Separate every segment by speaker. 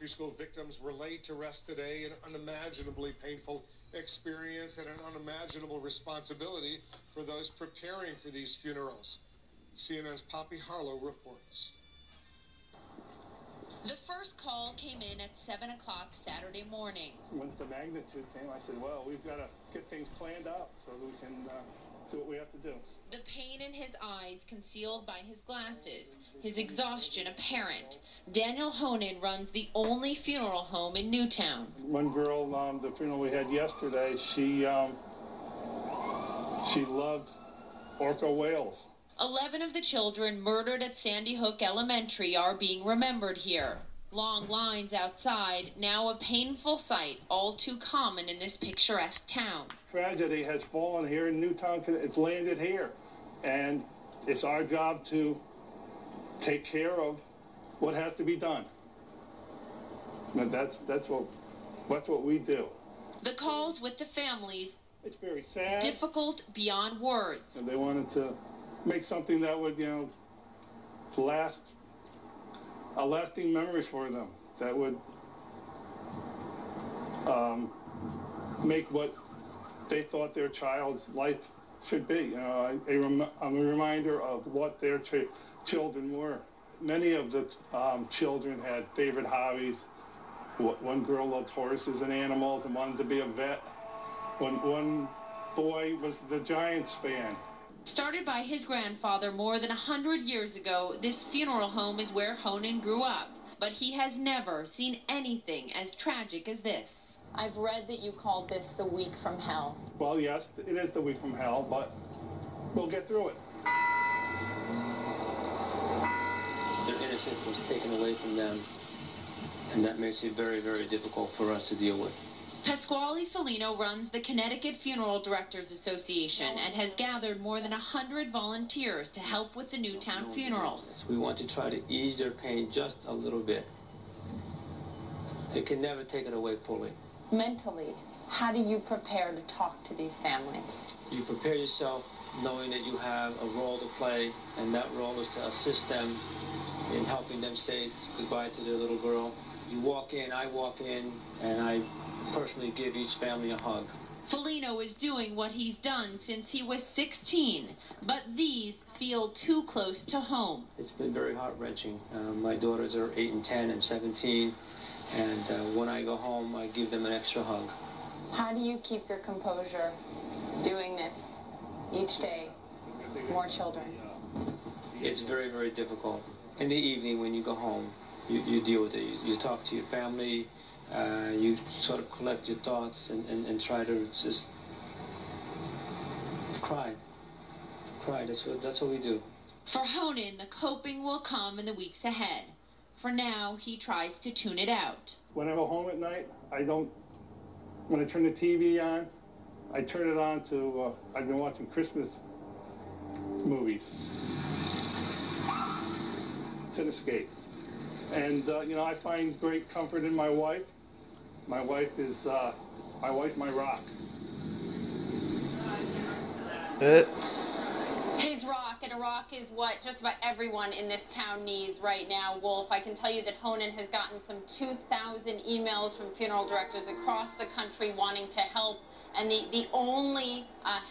Speaker 1: elementary school victims were laid to rest today, an unimaginably painful experience and an unimaginable responsibility for those preparing for these funerals. CNN's Poppy Harlow reports.
Speaker 2: The first call came in at 7 o'clock Saturday morning.
Speaker 3: Once the magnitude came, I said, well, we've got to get things planned out so that we can do what we have to do.
Speaker 2: The pain in his eyes concealed by his glasses, his exhaustion apparent. Daniel Honan runs the only funeral home in Newtown.
Speaker 3: One girl, the funeral we had yesterday, she loved orca whales.
Speaker 2: 11 of the children murdered at Sandy Hook Elementary are being remembered here. Long lines outside, now a painful sight, all too common in this picturesque town.
Speaker 3: Tragedy has fallen here in Newtown. It's landed here. And it's our job to take care of what has to be done. And that's what we do.
Speaker 2: The calls with the families,
Speaker 3: it's very sad.
Speaker 2: Difficult beyond words.
Speaker 3: And they wanted to make something that would, last, a lasting memory for them, that would make what they thought their child's life should be. A reminder of what their children were. Many of the children had favorite hobbies. One girl loved horses and animals and wanted to be a vet. One boy was the Giants fan.
Speaker 2: Started by his grandfather more than 100 years ago, this funeral home is where Honan grew up. But he has never seen anything as tragic as this. I've read that you called this the week from hell.
Speaker 3: Well, yes, it is the week from hell, but we'll get through it.
Speaker 4: Their innocence was taken away from them, and that makes it very, very difficult for us to deal with.
Speaker 2: Pasquale Foligno runs the Connecticut Funeral Directors Association and has gathered more than 100 volunteers to help with the Newtown funerals.
Speaker 4: We want to try to ease their pain just a little bit. It can never take it away fully.
Speaker 2: Mentally, how do you prepare to talk to these families?
Speaker 4: You prepare yourself knowing that you have a role to play, and that role is to assist them in helping them say goodbye to their little girl. You walk in, I walk in, and I personally give each family a hug.
Speaker 2: Foligno is doing what he's done since he was 16, but these feel too close to home.
Speaker 4: It's been very heart-wrenching. My daughters are 8 and 10 and 17, and when I go home, I give them an extra hug.
Speaker 2: How do you keep your composure doing this each day? More children.
Speaker 4: It's very, very difficult. In the evening when you go home, you deal with it. You talk to your family. You sort of collect your thoughts and try to just cry. That's what we do.
Speaker 2: For Honan, the coping will come in the weeks ahead. For now, he tries to tune it out.
Speaker 3: When I go home at night, when I turn the TV on, I turn it on to, I've been watching Christmas movies. It's an escape. And, I find great comfort in my wife. My wife is, my rock.
Speaker 5: His rock, and a rock is what just about everyone in this town needs right now, Wolf. I can tell you that Honan has gotten some 2,000 emails from funeral directors across the country wanting to help, and the only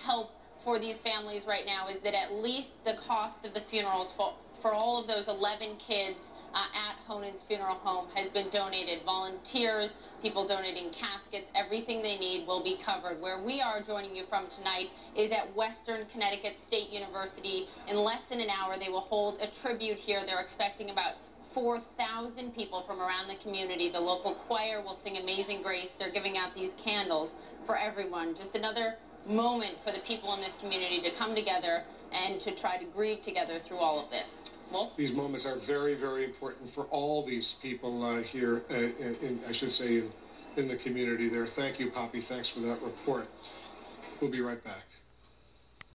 Speaker 5: help for these families right now is that at least the cost of the funerals for all of those 11 kids at Honan's funeral home has been donated. Volunteers, people donating caskets, everything they need will be covered. Where we are joining you from tonight is at Western Connecticut State University. In less than an hour, they will hold a tribute here. They're expecting about 4,000 people from around the community. The local choir will sing Amazing Grace. They're giving out these candles for everyone. Just another moment for the people in this community to come together and to try to grieve together through all of this. Wolf?
Speaker 1: These moments are very, very important for all these people here, in the community there. Thank you, Poppy. Thanks for that report. We'll be right back.